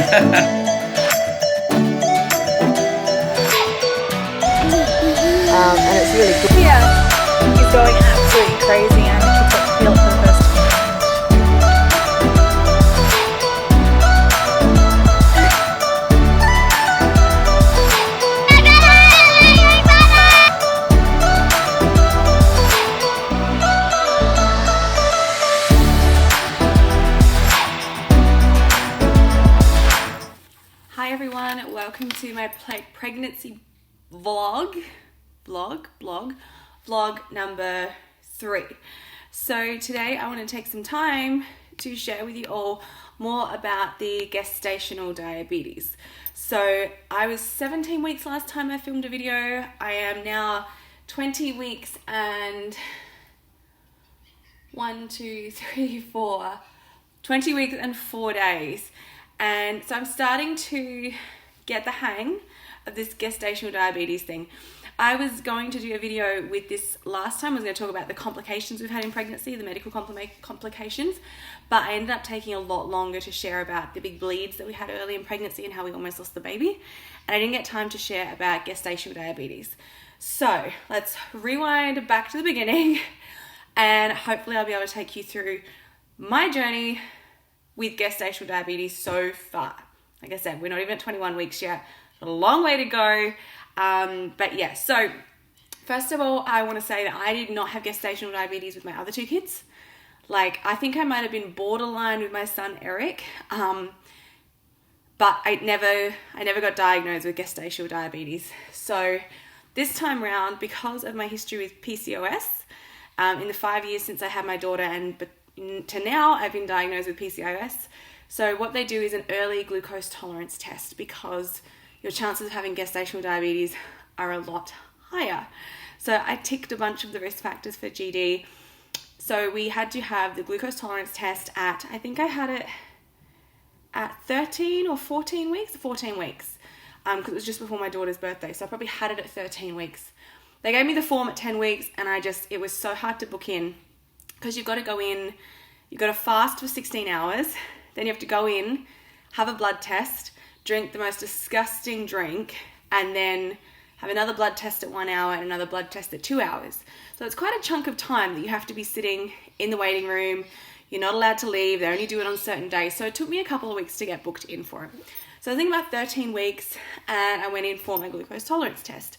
And it's really good. Yeah, he's going absolutely crazy, and I can feel it for the first time. Hi everyone, welcome to my pregnancy vlog number 3. So today I want to take some time to share with you all more about the gestational diabetes. So I was 17 weeks last time I filmed a video. I am now 20 weeks and 20 weeks and 4 days. And so I'm starting to get the hang of this gestational diabetes thing. I was going to do a video with this last time. I was going to talk about the complications we've had in pregnancy, the medical complications, but I ended up taking a lot longer to share about the big bleeds that we had early in pregnancy and how we almost lost the baby. And I didn't get time to share about gestational diabetes. So let's rewind back to the beginning, and hopefully I'll be able to take you through my journey with gestational diabetes so far. Like I said, we're not even at 21 weeks yet. A long way to go. But yeah, so first of all, I want to say that I did not have gestational diabetes with my other 2 kids. Like, I think I might have been borderline with my son, Eric. But I never got diagnosed with gestational diabetes. So this time round, because of my history with PCOS, in the 5 years since I had my daughter and to now, I've been diagnosed with PCOS. So what they do is an early glucose tolerance test, because your chances of having gestational diabetes are a lot higher. So I ticked a bunch of the risk factors for GD. So we had to have the glucose tolerance test at, I think I had it at 13 or 14 weeks, because it was just before my daughter's birthday. So I probably had it at 13 weeks. They gave me the form at 10 weeks, and it was so hard to book in, because you've got to go in, you've got to fast for 16 hours, then you have to go in, have a blood test, drink the most disgusting drink, and then have another blood test at 1 hour and another blood test at 2 hours. So it's quite a chunk of time that you have to be sitting in the waiting room. You're not allowed to leave. They only do it on certain days. So it took me a couple of weeks to get booked in for it. So I think about 13 weeks, and I went in for my glucose tolerance test.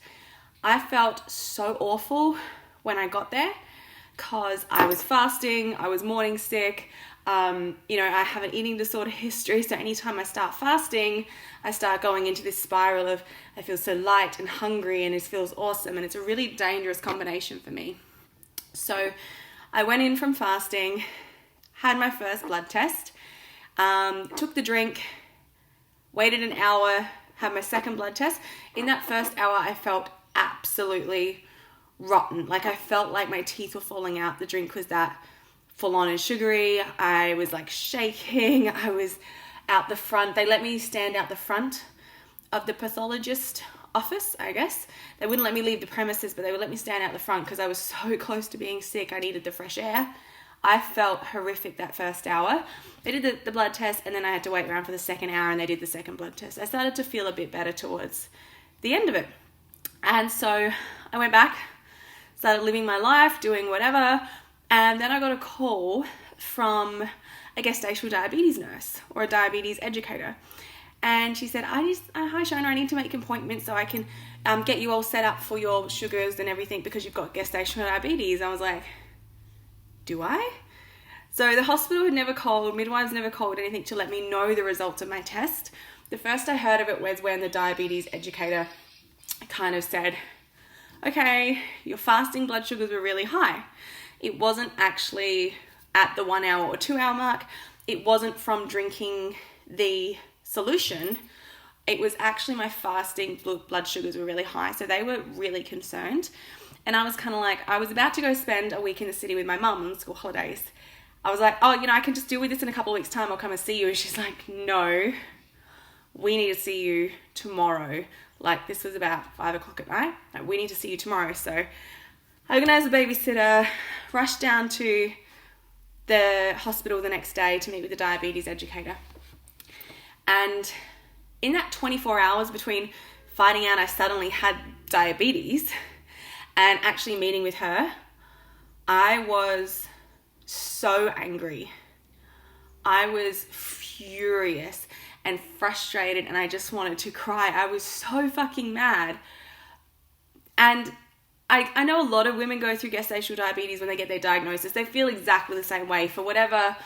I felt so awful when I got there, because I was fasting, I was morning sick. I have an eating disorder history, so anytime I start fasting, I start going into this spiral of I feel so light and hungry, and it feels awesome, and it's a really dangerous combination for me. So I went in from fasting, had my first blood test, took the drink, waited an hour, had my second blood test. In that first hour, I felt absolutely rotten. Like, I felt like my teeth were falling out. The drink was that full on and sugary. I was like shaking. I was out the front. They let me stand out the front of the pathologist office, I guess. They wouldn't let me leave the premises, but they would let me stand out the front because I was so close to being sick. I needed the fresh air. I felt horrific that first hour. They did the blood test, and then I had to wait around for the second hour, and they did the second blood test. I started to feel a bit better towards the end of it. And so I went back, started living my life, doing whatever, and then I got a call from a gestational diabetes nurse or a diabetes educator. And she said, hi Shona, I need to make an appointment so I can get you all set up for your sugars and everything because you've got gestational diabetes. I was like, do I? So the hospital had never called, midwives never called anything to let me know the results of my test. The first I heard of it was when the diabetes educator kind of said, okay, your fasting blood sugars were really high. It wasn't actually at the 1 hour or 2 hour mark. It wasn't from drinking the solution. It was actually my fasting blood sugars were really high. So they were really concerned. And I was kind of like, I was about to go spend a week in the city with my mum on school holidays. I was like, I can just deal with this in a couple of weeks' time. I'll come and see you. And she's like, no, we need to see you tomorrow. Like, this was about 5 o'clock at night. Like, we need to see you tomorrow. So I organised a babysitter, rushed down to the hospital the next day to meet with the diabetes educator. And in that 24 hours between finding out I suddenly had diabetes and actually meeting with her, I was so angry. I was furious and frustrated, and I just wanted to cry. I was so fucking mad. And I know a lot of women go through gestational diabetes when they get their diagnosis. They feel exactly the same way for whatever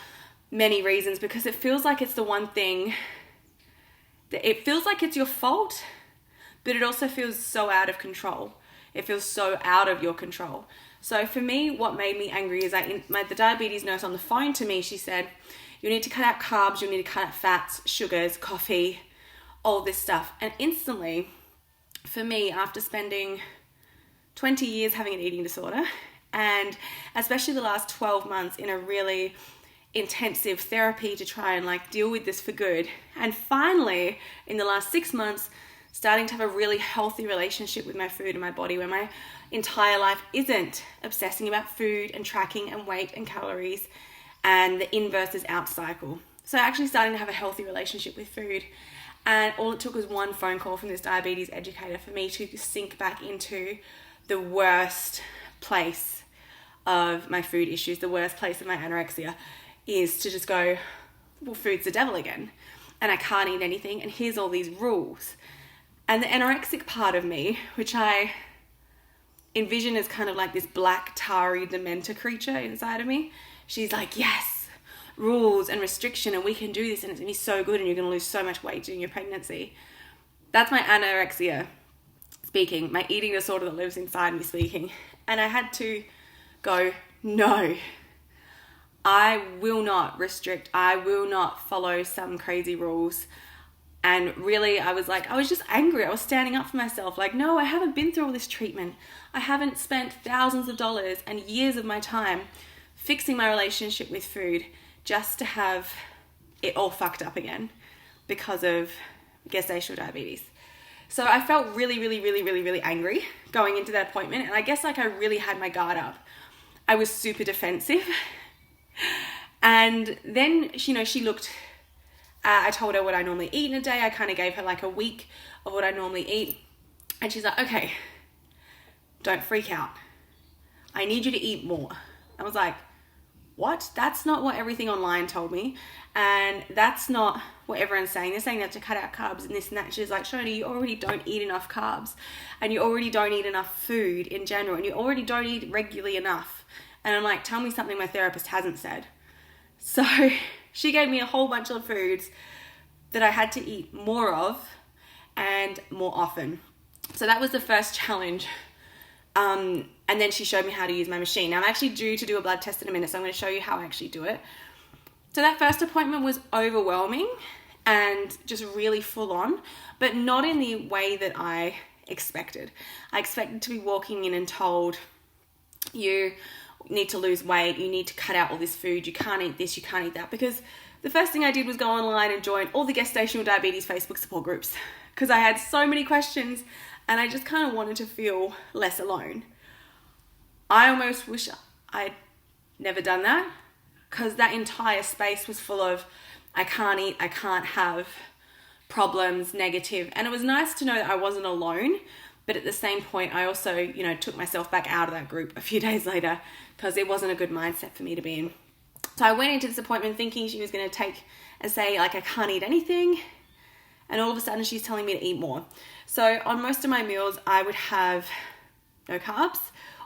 many reasons, because it feels like it's the one thing that it feels like it's your fault, but it also feels so out of control. It feels so out of your control. So for me, what made me angry is the diabetes nurse on the phone to me, she said, you need to cut out carbs, you need to cut out fats, sugars, coffee, all this stuff. And instantly, for me, after spending 20 years having an eating disorder, and especially the last 12 months in a really intensive therapy to try and deal with this for good, and finally, in the last 6 months, starting to have a really healthy relationship with my food and my body, where my entire life isn't obsessing about food and tracking and weight and calories and the in versus out cycle. So actually starting to have a healthy relationship with food. And all it took was one phone call from this diabetes educator for me to sink back into the worst place of my food issues, the worst place of my anorexia, is to just go, well, food's the devil again, and I can't eat anything, and here's all these rules. And the anorexic part of me, which I envision as kind of like this black, tarry, dementor creature inside of me, she's like, yes, rules and restriction, and we can do this, and it's going to be so good, and you're going to lose so much weight during your pregnancy. That's my anorexia speaking, my eating disorder that lives inside me speaking. And I had to go, no, I will not restrict. I will not follow some crazy rules. And really, I was just angry. I was standing up for myself. No, I haven't been through all this treatment. I haven't spent thousands of dollars and years of my time fixing my relationship with food just to have it all fucked up again because of gestational diabetes. So I felt really, really, really, really, really angry going into that appointment. And I guess I really had my guard up. I was super defensive. And then, she looked, I told her what I normally eat in a day. I kind of gave her a week of what I normally eat. And she's like, okay, don't freak out. I need you to eat more. I was like, what? That's not what everything online told me. And that's not what everyone's saying. They're saying that to cut out carbs and this and that. She's like, Shona, you already don't eat enough carbs. And you already don't eat enough food in general. And you already don't eat regularly enough. And I'm like, tell me something my therapist hasn't said. So she gave me a whole bunch of foods that I had to eat more of and more often. So that was the first challenge. And then she showed me how to use my machine. Now I'm actually due to do a blood test in a minute, so I'm going to show you how I actually do it. So that first appointment was overwhelming and just really full on, but not in the way that I expected. I expected to be walking in and told, you need to lose weight, you need to cut out all this food, you can't eat this, you can't eat that. Because the first thing I did was go online and join all the gestational diabetes Facebook support groups because I had so many questions and I just kind of wanted to feel less alone. I almost wish I'd never done that because that entire space was full of I can't eat, I can't have, problems, negative. And it was nice to know that I wasn't alone. But at the same point, I also, took myself back out of that group a few days later because it wasn't a good mindset for me to be in. So I went into this appointment thinking she was going to take and say, I can't eat anything. And all of a sudden, she's telling me to eat more. So on most of my meals, I would have no carbs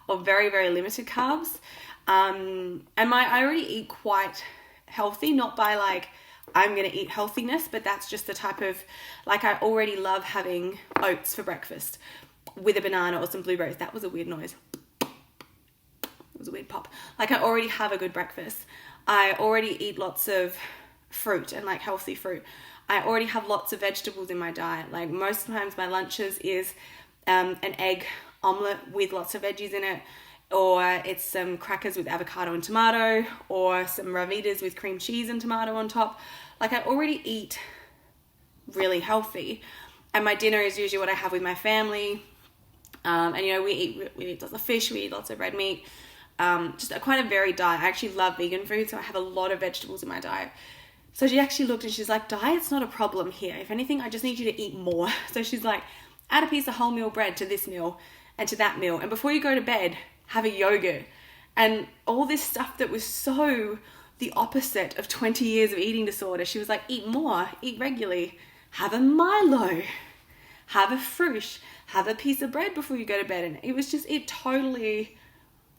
or very, very limited carbs. And I already eat quite healthy, not by I'm going to eat healthiness, but that's just the type of, I already love having oats for breakfast with a banana or some blueberries. That was a weird noise. It was a weird pop. I already have a good breakfast. I already eat lots of fruit and healthy fruit. I already have lots of vegetables in my diet. Most times my lunches is an egg omelette with lots of veggies in it, or it's some crackers with avocado and tomato, or some Ravitas with cream cheese and tomato on top. I already eat really healthy. And my dinner is usually what I have with my family. And we eat lots of fish, we eat lots of red meat. Just quite a varied diet. I actually love vegan food, so I have a lot of vegetables in my diet. So she actually looked and she's like, diet's not a problem here. If anything, I just need you to eat more. So she's like, add a piece of wholemeal bread to this meal and to that meal. And before you go to bed, have a yogurt. And all this stuff that was so the opposite of 20 years of eating disorder. She was like, eat more, eat regularly, have a Milo, have a fruit, have a piece of bread before you go to bed. And it totally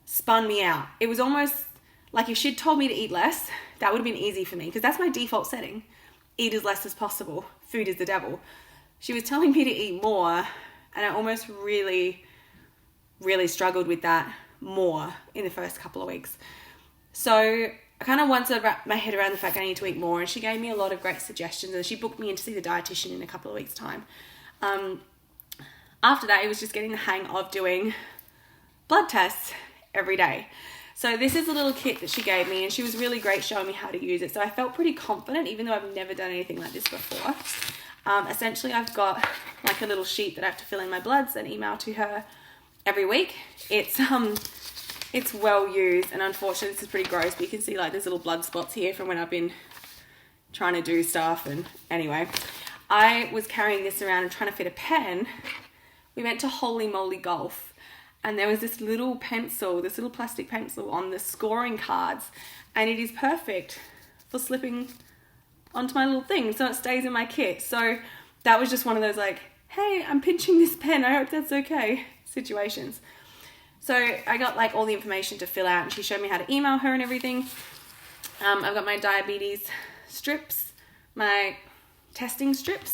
spun me out. It was almost like if she'd told me to eat less, that would have been easy for me because that's my default setting. Eat as less as possible. Food is the devil. She was telling me to eat more, and I almost really, really struggled with that more in the first couple of weeks. So I kind of wanted to wrap my head around the fact I need to eat more, and she gave me a lot of great suggestions, and she booked me in to see the dietitian in a couple of weeks' time. After that, it was just getting the hang of doing blood tests every day. So this is a little kit that she gave me, and she was really great showing me how to use it. So I felt pretty confident, even though I've never done anything like this before. Essentially, I've got like a little sheet that I have to fill in my bloods and email to her every week. It's well used, and unfortunately this is pretty gross, but you can see like there's little blood spots here from when I've been trying to do stuff. And anyway, I was carrying this around and trying to fit a pen. We went to Holy Moly Golf, and there was this little plastic pencil on the scoring cards, and it is perfect for slipping onto my little thing so it stays in my kit. So that was just one of those like, hey, I'm pinching this pen, I hope that's okay situations. So I got like all the information to fill out, and she showed me how to email her and everything. I've got my diabetes strips, my testing strips,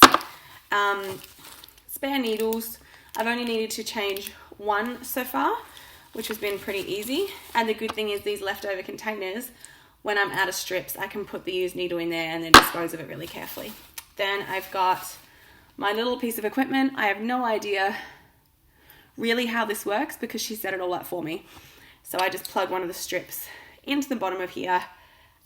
spare needles. I've only needed to change one so far, which has been pretty easy. And the good thing is these leftover containers, when I'm out of strips, I can put the used needle in there and then dispose of it really carefully. Then I've got my little piece of equipment. I have no idea really how this works because she set it all up for me. So I just plug one of the strips into the bottom of here,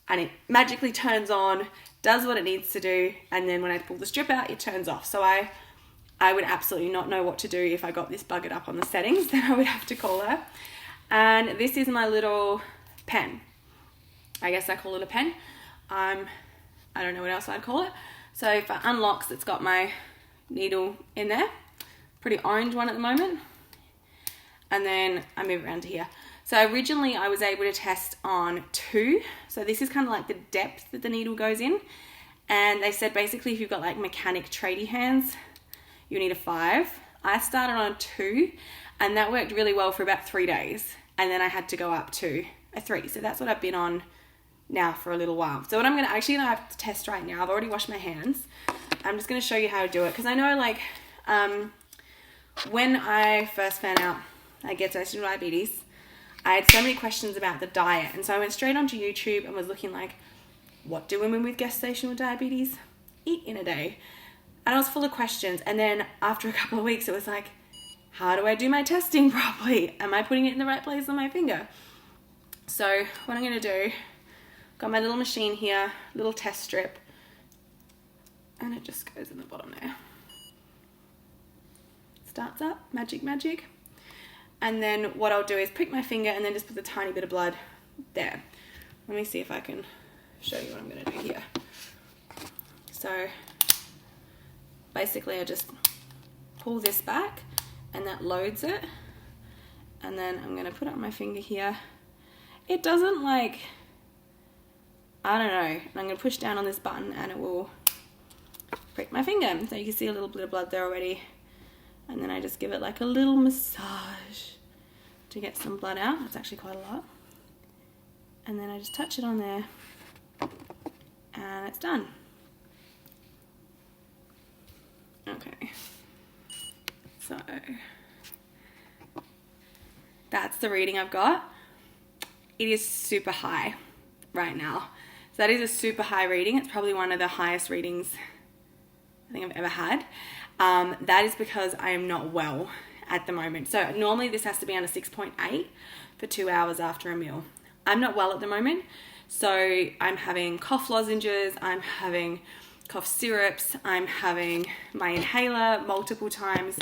and it magically turns on, does what it needs to do, and then when I pull the strip out, it turns off. So I would absolutely not know what to do if I got this buggered up on the settings. Then I would have to call her. And this is my little pen. I guess I call it a pen. I don't know what else I'd call it. So if it unlocks, it's got my needle in there. Pretty orange one at the moment. And then I move around to here. So originally I was able to test on 2. So this is kind of like the depth that the needle goes in. And they said basically if you've got like mechanic tradie hands, you need a 5. I started on 2, and that worked really well for about 3 days. And then I had to go up to a 3. So that's what I've been on now for a little while. So what I'm gonna have to test right now, I've already washed my hands. I'm just gonna show you how to do it. Because I know like when I first found out I get gestational diabetes, I had so many questions about the diet. And so I went straight onto YouTube and was looking like, what do women with gestational diabetes eat in a day? And I was full of questions. And then after a couple of weeks, it was like, how do I do my testing properly? Am I putting it in the right place on my finger? So what I'm going to do, got my little machine here, little test strip, and it just goes in the bottom there. Starts up, magic, magic. And then what I'll do is prick my finger and then just put a tiny bit of blood there. Let me see if I can show you what I'm going to do here. So basically I just pull this back and that loads it, and then I'm going to put it on my finger here. It doesn't like, I don't know, and I'm going to push down on this button and it will prick my finger. So you can see a little bit of blood there already, and then I just give it like a little massage to get some blood out. It's actually quite a lot. And then I just touch it on there and it's done. Okay, so that's the reading I've got. It is super high right now. So that is a super high reading. It's probably one of the highest readings I think I've ever had. That is because I am not well at the moment. So normally this has to be under 6.8 for 2 hours after a meal. I'm not well at the moment. So I'm having cough lozenges, I'm having cough syrups, I'm having my inhaler multiple times,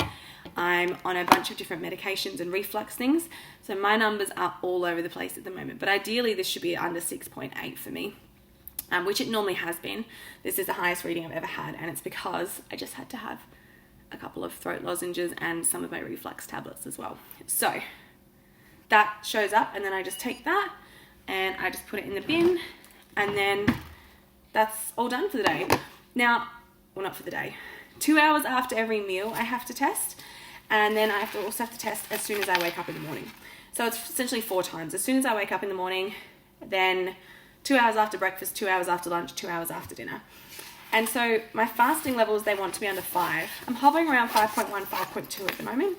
I'm on a bunch of different medications and reflux things. So my numbers are all over the place at the moment, but ideally this should be under 6.8 for me. which it normally has been. This is the highest reading I've ever had, and it's because I just had to have a couple of throat lozenges and some of my reflux tablets as well. So that shows up, and then I just take that and I just put it in the bin, and then that's all done for the day. Now, well, not for the day. 2 hours after every meal I have to test, and then I also have to test as soon as I wake up in the morning. So it's essentially 4 times. As soon as I wake up in the morning, then 2 hours after breakfast, 2 hours after lunch, 2 hours after dinner. And so my fasting levels, they want to be under 5. I'm hovering around 5.1, 5.2 at the moment.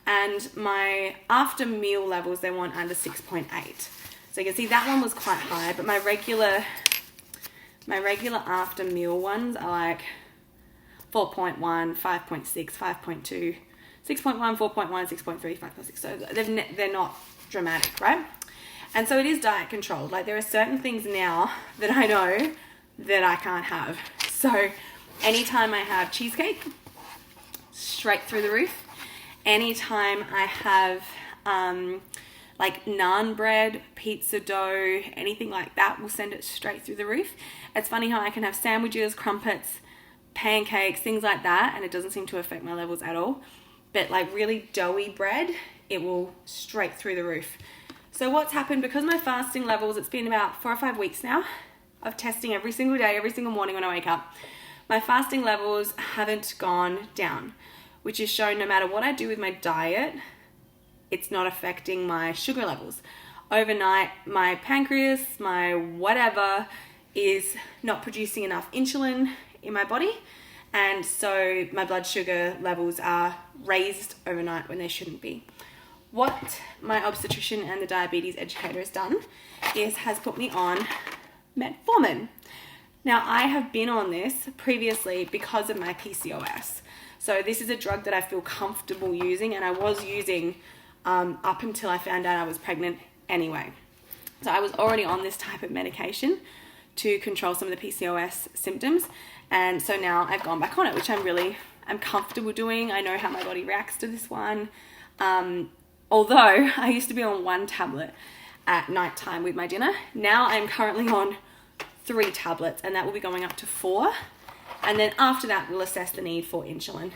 And my after meal levels, they want under 6.8. So you can see that one was quite high, but my regular after meal ones are like 4.1, 5.6, 5.2, 6.1, 4.1, 6.3, 5.6. So they're not dramatic, right? And so it is diet controlled. Like, there are certain things now that I know that I can't have. So anytime I have cheesecake, straight through the roof. Anytime I have like naan bread, pizza dough, anything like that will send it straight through the roof. It's funny how I can have sandwiches, crumpets, pancakes, things like that, and it doesn't seem to affect my levels at all. But like really doughy bread, it will straight through the roof. So what's happened, because my fasting levels, it's been about 4 or 5 weeks now of testing every single day, every single morning when I wake up, my fasting levels haven't gone down, which is shown no matter what I do with my diet, it's not affecting my sugar levels. Overnight, my pancreas, my whatever, is not producing enough insulin in my body, and so my blood sugar levels are raised overnight when they shouldn't be. What my obstetrician and the diabetes educator has done has put me on metformin. Now, I have been on this previously because of my PCOS. So this is a drug that I feel comfortable using, and I was using up until I found out I was pregnant anyway. So I was already on this type of medication to control some of the PCOS symptoms, and so now I've gone back on it, which I'm comfortable doing. I know how my body reacts to this one. Although I used to be on 1 tablet at night time with my dinner, now I'm currently on 3 tablets, and that will be going up to 4. And then after that, we'll assess the need for insulin.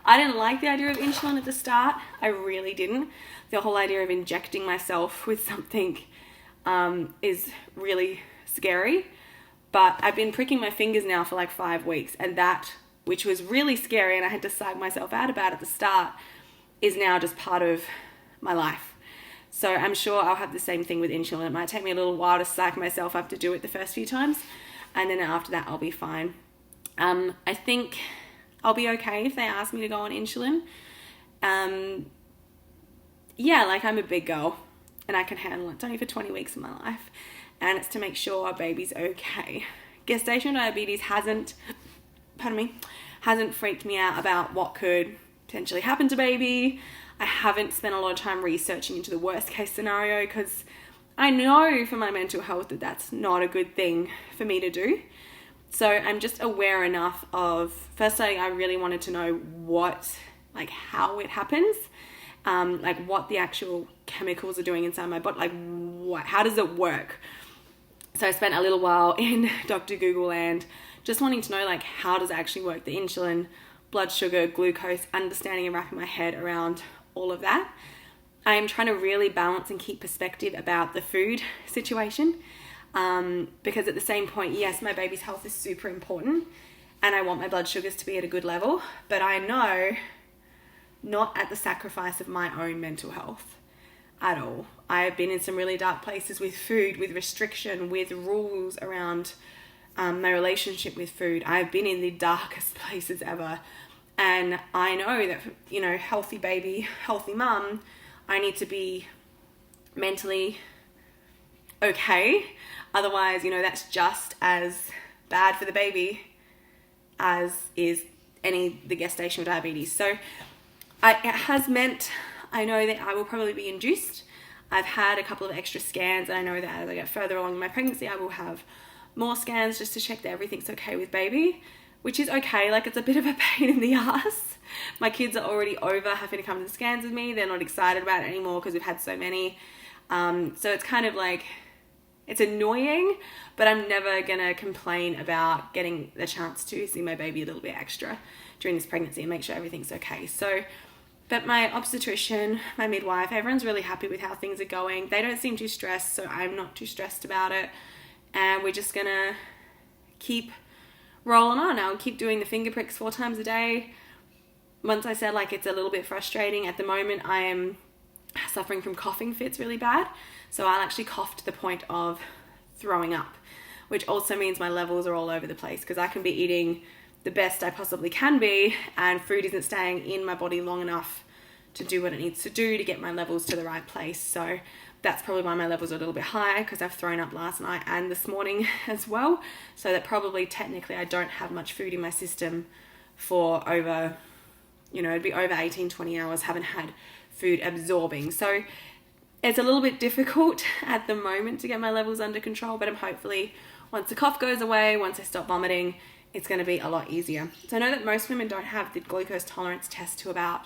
I didn't like the idea of insulin at the start. I really didn't. The whole idea of injecting myself with something is really scary. But I've been pricking my fingers now for like 5 weeks, and that, which was really scary and I had to psych myself out about at the start, is now just part of my life. So I'm sure I'll have the same thing with insulin. It might take me a little while to psych myself up to do it the first few times, and then after that I'll be fine. I think I'll be okay if they ask me to go on insulin. Yeah, like, I'm a big girl and I can handle it. It's only for 20 weeks of my life, and it's to make sure our baby's okay. Gestational diabetes hasn't freaked me out about what could potentially happen to baby. I haven't spent a lot of time researching into the worst case scenario, because I know for my mental health that that's not a good thing for me to do. So I'm just aware enough of, firstly, I really wanted to know how it happens, like what the actual chemicals are doing inside my body, how does it work? So I spent a little while in Dr. Google land just wanting to know, how does it actually work, the insulin, blood sugar, glucose, understanding and wrapping my head around all of that. I am trying to really balance and keep perspective about the food situation, because at the same point, yes, my baby's health is super important and I want my blood sugars to be at a good level, but I know not at the sacrifice of my own mental health at all. I have been in some really dark places with food, with restriction, with rules around my relationship with food. I've been in the darkest places ever. And I know that, healthy baby, healthy mum, I need to be mentally okay. Otherwise, that's just as bad for the baby as is the gestational diabetes. So it has meant, I know that I will probably be induced. I've had a couple of extra scans, and I know that as I get further along in my pregnancy, I will have more scans just to check that everything's okay with baby, which is okay. It's a bit of a pain in the ass. My kids are already over having to come to the scans with me. They're not excited about it anymore because we've had so many. So it's kind of It's annoying, but I'm never gonna complain about getting the chance to see my baby a little bit extra during this pregnancy and make sure everything's okay. So, but my obstetrician, my midwife, everyone's really happy with how things are going. They don't seem too stressed, so I'm not too stressed about it. And we're just gonna keep rolling on. I'll keep doing the finger pricks 4 times a day. Once I said like it's a little bit frustrating, at the moment I am suffering from coughing fits really bad. So I'll actually cough to the point of throwing up, which also means my levels are all over the place because I can be eating the best I possibly can be and food isn't staying in my body long enough to do what it needs to do to get my levels to the right place. So that's probably why my levels are a little bit high, because I've thrown up last night and this morning as well. So that probably technically I don't have much food in my system for over, it'd be over 18, 20 hours, haven't had food absorbing. So it's a little bit difficult at the moment to get my levels under control, but I'm hopefully once the cough goes away, once I stop vomiting, it's going to be a lot easier. So I know that most women don't have the glucose tolerance test to about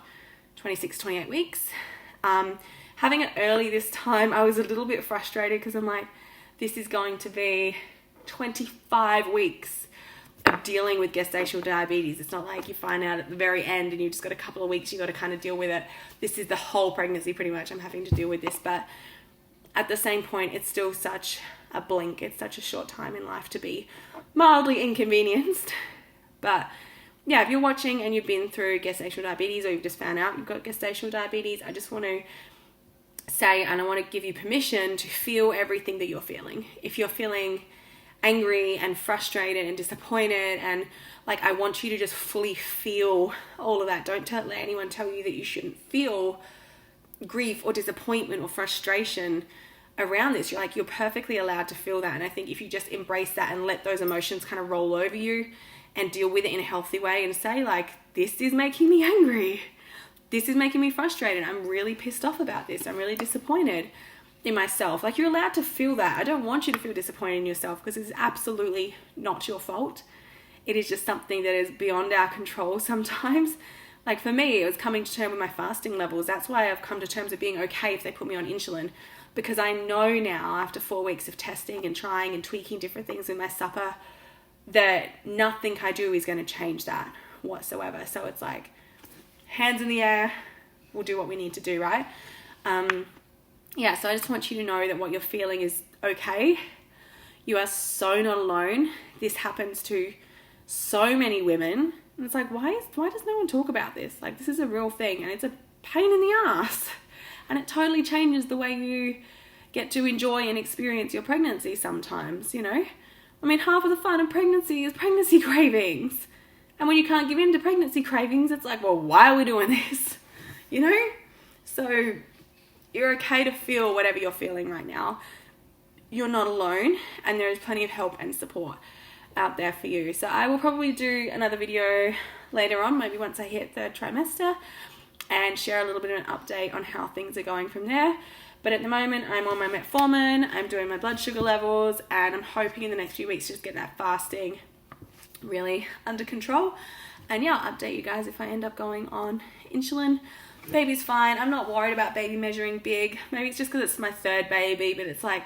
26, 28 weeks. Having it early this time, I was a little bit frustrated because I'm like, this is going to be 25 weeks of dealing with gestational diabetes. It's not like you find out at the very end and you've just got a couple of weeks, you got to kind of deal with it. This is the whole pregnancy pretty much. I'm having to deal with this, but at the same point, it's still such a blink. It's such a short time in life to be mildly inconvenienced. But yeah, if you're watching and you've been through gestational diabetes or you've just found out you've got gestational diabetes, I just want to say, and I want to give you permission to feel everything that you're feeling. If you're feeling angry and frustrated and disappointed, and like, I want you to just fully feel all of that. Don't let anyone tell you that you shouldn't feel grief or disappointment or frustration around this. You're perfectly allowed to feel that. And I think if you just embrace that and let those emotions kind of roll over you and deal with it in a healthy way and say like, this is making me angry. This is making me frustrated. I'm really pissed off about this. I'm really disappointed in myself. Like, you're allowed to feel that. I don't want you to feel disappointed in yourself because it's absolutely not your fault. It is just something that is beyond our control sometimes. Like for me, it was coming to terms with my fasting levels. That's why I've come to terms with being okay if they put me on insulin, because I know now after 4 weeks of testing and trying and tweaking different things with my supper that nothing I do is going to change that whatsoever. So it's like, hands in the air, we'll do what we need to do, right? So I just want you to know that what you're feeling is okay. You are so not alone. This happens to so many women. And it's like, why does no one talk about this? Like, this is a real thing and it's a pain in the ass. And it totally changes the way you get to enjoy and experience your pregnancy sometimes, I mean, half of the fun of pregnancy is pregnancy cravings. And when you can't give in to pregnancy cravings, it's like, well, why are we doing this? So you're okay to feel whatever you're feeling right now. You're not alone, and there is plenty of help and support out there for you. So I will probably do another video later on, maybe once I hit 3rd trimester, and share a little bit of an update on how things are going from there. But at the moment, I'm on my metformin, I'm doing my blood sugar levels, and I'm hoping in the next few weeks to just get that fasting really under control. And yeah, I'll update you guys if I end up going on insulin. Baby's fine. I'm not worried about baby measuring big. Maybe it's just because it's my 3rd baby, but it's like,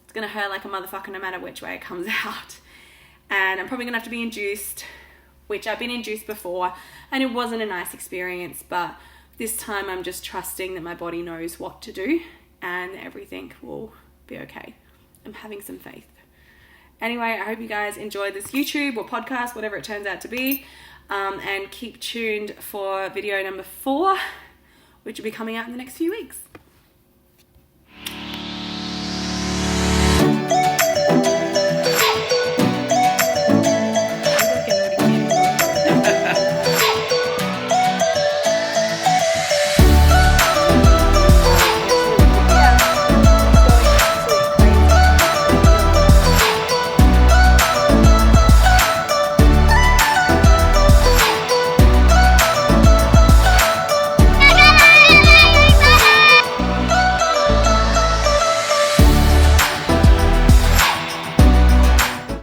it's going to hurt like a motherfucker no matter which way it comes out. And I'm probably going to have to be induced, which I've been induced before, and it wasn't a nice experience, but this time I'm just trusting that my body knows what to do and everything will be okay. I'm having some faith. Anyway, I hope you guys enjoyed this YouTube or podcast, whatever it turns out to be. And keep tuned for video number 4, which will be coming out in the next few weeks.